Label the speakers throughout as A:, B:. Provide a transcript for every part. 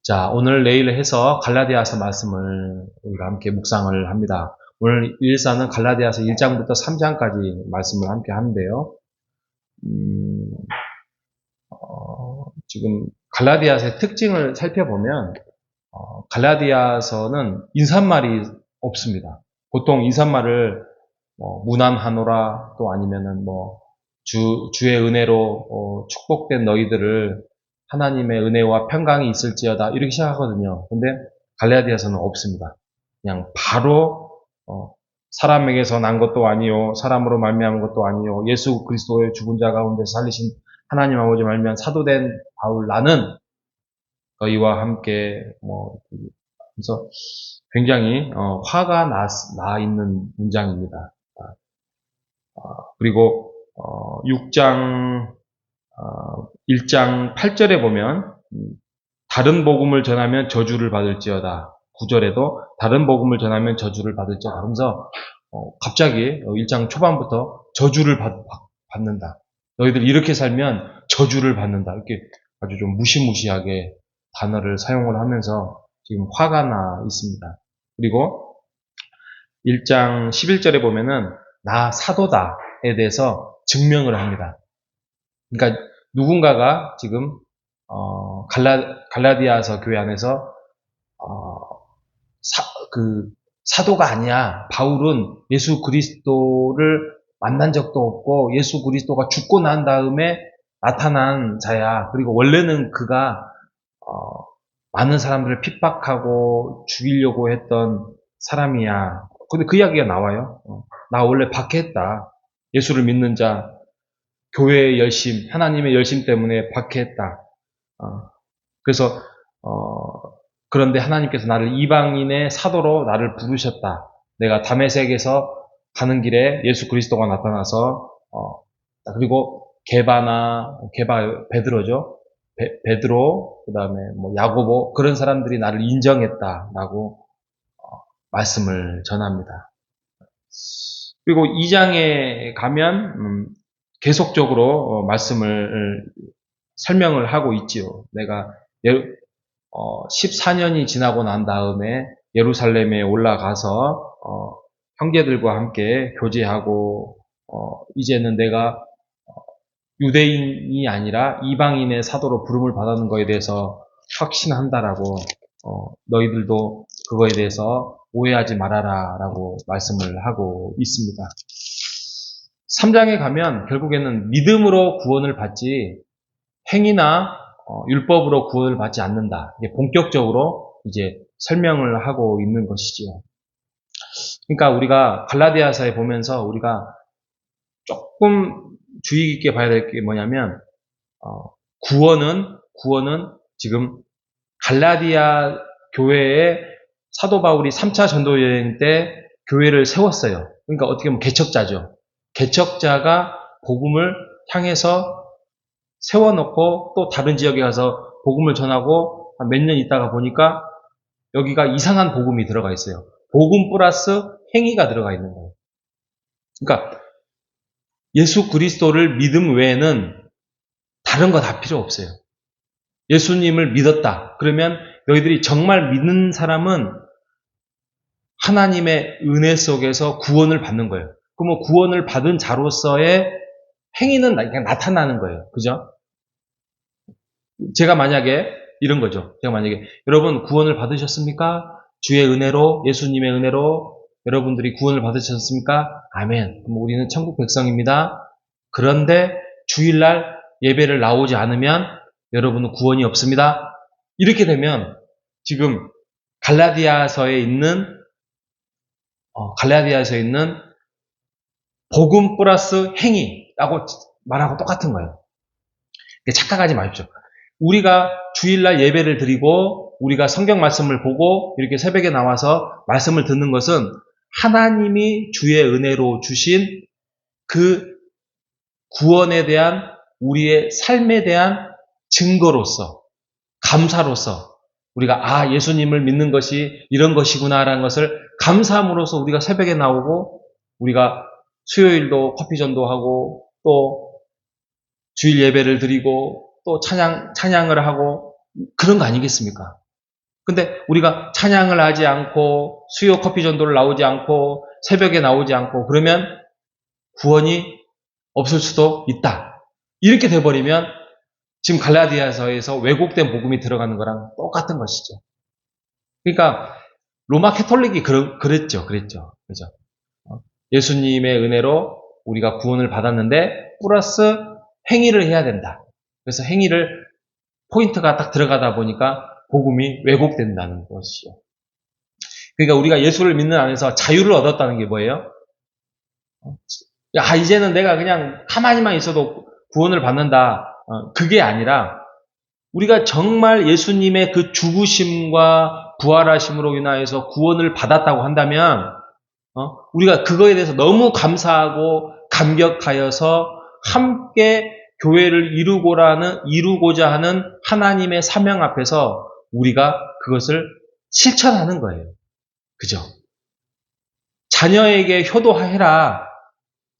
A: 자, 오늘 내일 해서 갈라디아서 말씀을 우리가 함께 묵상을 합니다. 오늘 일사는 갈라디아서 1장부터 3장까지 말씀을 함께 하는데요. 지금 갈라디아서의 특징을 살펴보면 갈라디아서는 인사말이 없습니다. 보통 인사말을 무난하노라 또 아니면은 주의 은혜로 축복된 너희들을 하나님의 은혜와 평강이 있을지어다 이렇게 시작하거든요. 근데 갈라디아서는 없습니다. 그냥 바로 사람에게서 난 것도 아니요 사람으로 말미암은 것도 아니요 예수 그리스도의 죽은 자 가운데서 살리신 하나님 아버지 말미암은 사도된 바울 나는 너희와 함께 그래서 굉장히 화가 나 있는 문장입니다. 그리고 6장 1장 8절에 보면 다른 복음을 전하면 저주를 받을지어다. 9절에도 다른 복음을 전하면 저주를 받을지어다. 하면서 갑자기 1장 초반부터 저주를 받는다. 너희들 이렇게 살면 저주를 받는다. 이렇게 아주 좀 무시무시하게 단어를 사용을 하면서 지금 화가 나 있습니다. 그리고 1장 11절에 보면은 나 사도다에 대해서 증명을 합니다. 그러니까 누군가가 지금 갈라디아서 교회 안에서 사도가 아니야. 바울은 예수 그리스도를 만난 적도 없고 예수 그리스도가 죽고 난 다음에 나타난 자야. 그리고 원래는 그가 많은 사람들을 핍박하고 죽이려고 했던 사람이야. 근데 그 이야기가 나와요. 나 원래 박해했다. 예수를 믿는 자, 교회의 열심, 하나님의 열심 때문에 박해했다. 그래서 그런데 하나님께서 나를 이방인의 사도로 나를 부르셨다. 내가 다메섹에서 가는 길에 예수 그리스도가 나타나서 그리고 베드로죠. 베드로, 그 다음에 야고보 그런 사람들이 나를 인정했다라고 말씀을 전합니다. 그리고 2장에 가면 계속적으로 말씀을 설명을 하고 있지요. 내가 14년이 지나고 난 다음에 예루살렘에 올라가서 형제들과 함께 교제하고 이제는 내가 유대인이 아니라 이방인의 사도로 부름을 받는 것에 대해서 확신한다라고 너희들도 그거에 대해서 오해하지 말아라 라고 말씀을 하고 있습니다. 3장에 가면 결국에는 믿음으로 구원을 받지 행위나 율법으로 구원을 받지 않는다. 이게 본격적으로 이제 설명을 하고 있는 것이지요. 그러니까 우리가 갈라디아서에 보면서 우리가 조금 주의 깊게 봐야 될 게 뭐냐면 구원은 지금 갈라디아 교회에 사도 바울이 3차 전도 여행 때 교회를 세웠어요. 그러니까 어떻게 보면 개척자죠. 개척자가 복음을 향해서 세워놓고 또 다른 지역에 가서 복음을 전하고 몇 년 있다가 보니까 여기가 이상한 복음이 들어가 있어요. 복음 플러스 행위가 들어가 있는 거예요. 그러니까 예수 그리스도를 믿음 외에는 다른 거 다 필요 없어요. 예수님을 믿었다. 그러면 너희들이 정말 믿는 사람은 하나님의 은혜 속에서 구원을 받는 거예요. 그러면 구원을 받은 자로서의 행위는 그냥 나타나는 거예요. 그죠? 제가 만약에 이런 거죠. 제가 만약에 여러분 구원을 받으셨습니까? 주의 은혜로 예수님의 은혜로 여러분들이 구원을 받으셨습니까? 아멘. 그럼 우리는 천국 백성입니다. 그런데 주일날 예배를 나오지 않으면 여러분은 구원이 없습니다. 이렇게 되면 지금 갈라디아서에 있는 복음 플러스 행위라고 말하고 똑같은 거예요. 착각하지 마십시오. 우리가 주일날 예배를 드리고 우리가 성경 말씀을 보고 이렇게 새벽에 나와서 말씀을 듣는 것은 하나님이 주의 은혜로 주신 그 구원에 대한 우리의 삶에 대한 증거로서 감사로서 우리가 예수님을 믿는 것이 이런 것이구나라는 것을 감사함으로써 우리가 새벽에 나오고 우리가 수요일도 커피전도 하고 또 주일 예배를 드리고 또 찬양을 하고 그런 거 아니겠습니까? 근데 우리가 찬양을 하지 않고 수요 커피 전도를 나오지 않고 새벽에 나오지 않고 그러면 구원이 없을 수도 있다. 이렇게 돼버리면 지금 갈라디아서에서 왜곡된 복음이 들어가는 거랑 똑같은 것이죠. 그러니까 로마 캐톨릭이 그랬죠. 그죠? 예수님의 은혜로 우리가 구원을 받았는데 플러스 행위를 해야 된다. 그래서 행위를 포인트가 딱 들어가다 보니까 복음이 왜곡된다는 것이죠. 그러니까 우리가 예수를 믿는 안에서 자유를 얻었다는 게 뭐예요? 이제는 내가 그냥 가만히만 있어도 구원을 받는다. 그게 아니라 우리가 정말 예수님의 그 죽으심과 부활하심으로 인하여서 구원을 받았다고 한다면 우리가 그거에 대해서 너무 감사하고 감격하여서 함께 교회를 이루고자 하는 하나님의 사명 앞에서 우리가 그것을 실천하는 거예요. 그죠? 자녀에게 효도해라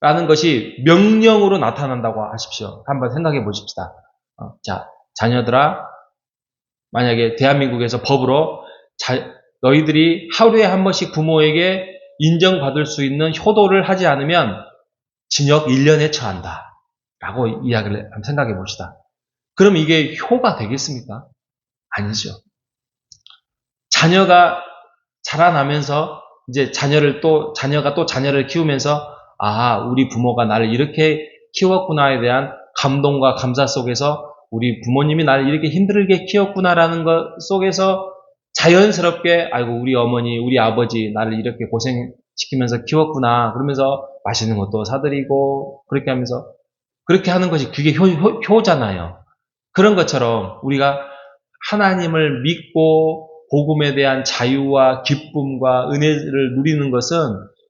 A: 라는 것이 명령으로 나타난다고 하십시오. 한번 생각해 보십시다. 자, 자녀들아, 만약에 대한민국에서 법으로 너희들이 하루에 한 번씩 부모에게 인정받을 수 있는 효도를 하지 않으면 징역 1년에 처한다. 라고 이야기를 한번 생각해 봅시다. 그럼 이게 효가 되겠습니까? 아니죠. 자녀가 자라나면서 이제 자녀가 또 자녀를 키우면서 우리 부모가 나를 이렇게 키웠구나에 대한 감동과 감사 속에서 우리 부모님이 나를 이렇게 힘들게 키웠구나라는 것 속에서 자연스럽게 우리 어머니, 우리 아버지 나를 이렇게 고생시키면서 키웠구나 그러면서 맛있는 것도 사드리고 그렇게 하면서 그렇게 하는 것이 그게 효잖아요. 그런 것처럼 우리가 하나님을 믿고 복음에 대한 자유와 기쁨과 은혜를 누리는 것은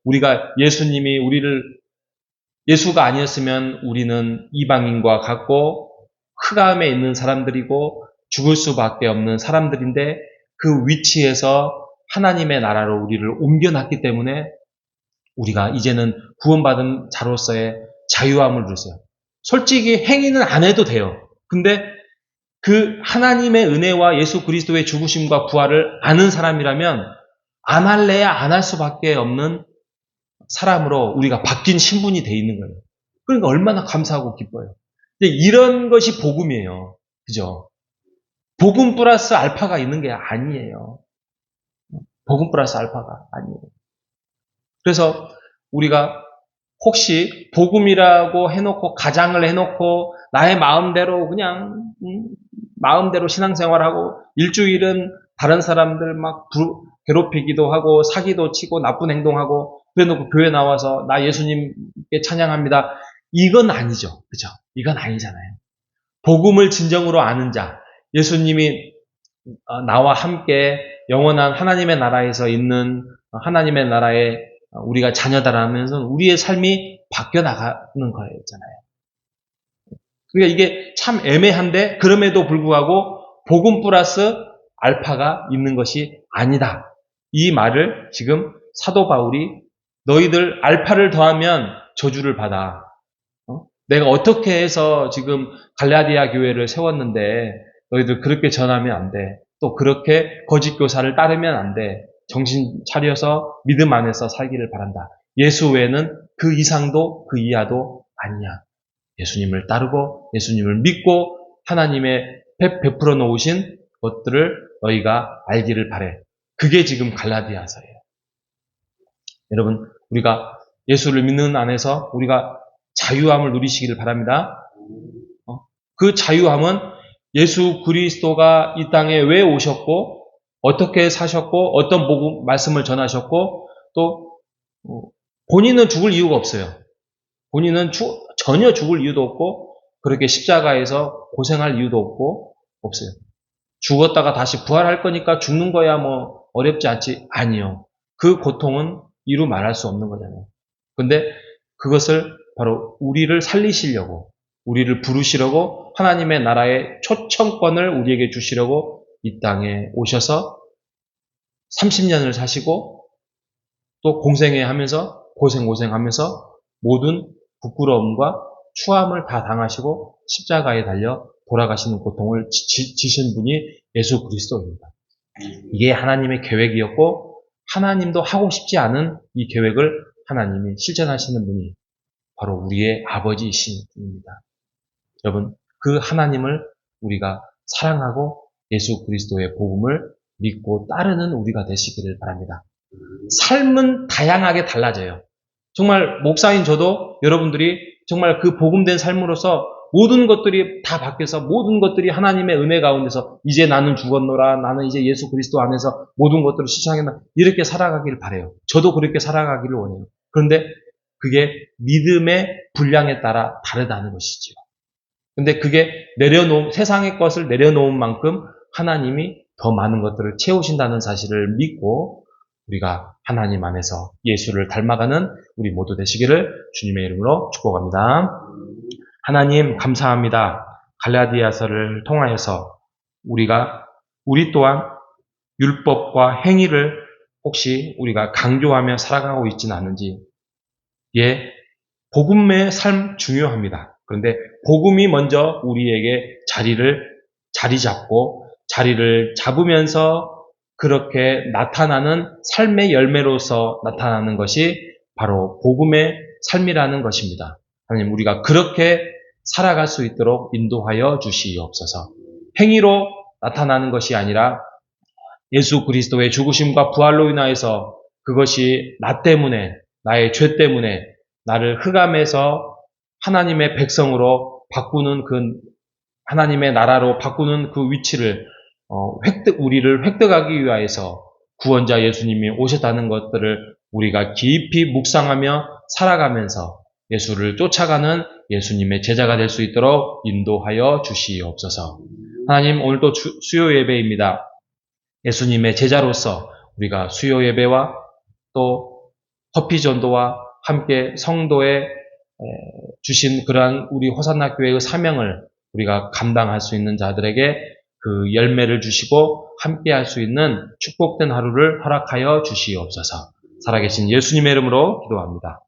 A: 우리가 예수가 아니었으면 우리는 이방인과 같고 흑암에 있는 사람들이고 죽을 수밖에 없는 사람들인데 그 위치에서 하나님의 나라로 우리를 옮겨놨기 때문에 우리가 이제는 구원받은 자로서의 자유함을 누렸어요. 솔직히 행위는 안 해도 돼요. 근데 그 하나님의 은혜와 예수 그리스도의 죽으심과 부활을 아는 사람이라면 안 할래야 안 할 수밖에 없는 사람으로 우리가 바뀐 신분이 돼 있는 거예요. 그러니까 얼마나 감사하고 기뻐요. 근데 이런 것이 복음이에요. 그죠? 복음 플러스 알파가 있는 게 아니에요. 복음 플러스 알파가 아니에요. 그래서 우리가 혹시 복음이라고 해놓고 가장을 해놓고 나의 마음대로 그냥 마음대로 신앙생활하고 일주일은 다른 사람들 막 괴롭히기도 하고 사기도 치고 나쁜 행동하고 그래놓고 교회 나와서 나 예수님께 찬양합니다. 이건 아니죠. 그죠? 이건 아니잖아요. 복음을 진정으로 아는 자, 예수님이 나와 함께 영원한 하나님의 나라에서 있는 하나님의 나라에 우리가 자녀다라면서 우리의 삶이 바뀌어 나가는 거였잖아요. 그러니까 이게 참 애매한데 그럼에도 불구하고 복음 플러스 알파가 있는 것이 아니다. 이 말을 지금 사도 바울이 너희들 알파를 더하면 저주를 받아. 내가 어떻게 해서 지금 갈라디아 교회를 세웠는데 너희들 그렇게 전하면 안 돼. 또 그렇게 거짓 교사를 따르면 안 돼. 정신 차려서 믿음 안에서 살기를 바란다. 예수 외에는 그 이상도 그 이하도 아니야. 예수님을 따르고 예수님을 믿고 하나님의 베풀어 놓으신 것들을 너희가 알기를 바래. 그게 지금 갈라디아서예요. 여러분, 우리가 예수를 믿는 안에서 우리가 자유함을 누리시기를 바랍니다. 그 자유함은 예수 그리스도가 이 땅에 왜 오셨고 어떻게 사셨고 어떤 복음 말씀을 전하셨고 또 본인은 죽을 이유가 없어요. 본인은 전혀 죽을 이유도 없고 그렇게 십자가에서 고생할 이유도 없어요. 죽었다가 다시 부활할 거니까 죽는 거야 뭐 어렵지 않지? 아니요. 그 고통은 이루 말할 수 없는 거잖아요. 근데 그것을 바로 우리를 살리시려고 우리를 부르시려고 하나님의 나라의 초청권을 우리에게 주시려고 이 땅에 오셔서 30년을 사시고 또 공생애 하면서 고생하면서 모든 부끄러움과 추함을 다 당하시고 십자가에 달려 돌아가시는 고통을 지신 분이 예수 그리스도입니다. 이게 하나님의 계획이었고 하나님도 하고 싶지 않은 이 계획을 하나님이 실천하시는 분이 바로 우리의 아버지이신 분입니다. 여러분, 그 하나님을 우리가 사랑하고 예수 그리스도의 복음을 믿고 따르는 우리가 되시기를 바랍니다. 삶은 다양하게 달라져요. 정말 목사인 저도 여러분들이 정말 그 복음된 삶으로서 모든 것들이 다 바뀌어서 모든 것들이 하나님의 은혜 가운데서 이제 나는 죽었노라, 나는 이제 예수 그리스도 안에서 모든 것들을 실천하겠다, 이렇게 살아가길 바라요. 저도 그렇게 살아가기를 원해요. 그런데 그게 믿음의 분량에 따라 다르다는 것이지요. 근데 그게 세상의 것을 내려놓은 만큼 하나님이 더 많은 것들을 채우신다는 사실을 믿고 우리가 하나님 안에서 예수를 닮아가는 우리 모두 되시기를 주님의 이름으로 축복합니다. 하나님 감사합니다. 갈라디아서를 통하여서 우리 또한 율법과 행위를 혹시 우리가 강조하며 살아가고 있지는 않은지, 복음의 삶 중요합니다. 그런데 복음이 먼저 우리에게 자리 자리를 잡으면서 그렇게 나타나는 삶의 열매로서 나타나는 것이 바로 복음의 삶이라는 것입니다. 하나님, 우리가 그렇게 살아갈 수 있도록 인도하여 주시옵소서. 행위로 나타나는 것이 아니라 예수 그리스도의 죽으심과 부활로 인하여서 그것이 나 때문에, 나의 죄 때문에 나를 흑암에서 하나님의 백성으로 바꾸는 하나님의 나라로 바꾸는 그 위치를 우리를 획득하기 위하여서 구원자 예수님이 오셨다는 것들을 우리가 깊이 묵상하며 살아가면서 예수를 쫓아가는 예수님의 제자가 될 수 있도록 인도하여 주시옵소서. 하나님, 오늘도 수요 예배입니다. 예수님의 제자로서 우리가 수요 예배와 또 커피 전도와 함께 성도에 주신 그러한 우리 호산나 교회의 사명을 우리가 감당할 수 있는 자들에게 그 열매를 주시고 함께 할 수 있는 축복된 하루를 허락하여 주시옵소서. 살아계신 예수님의 이름으로 기도합니다.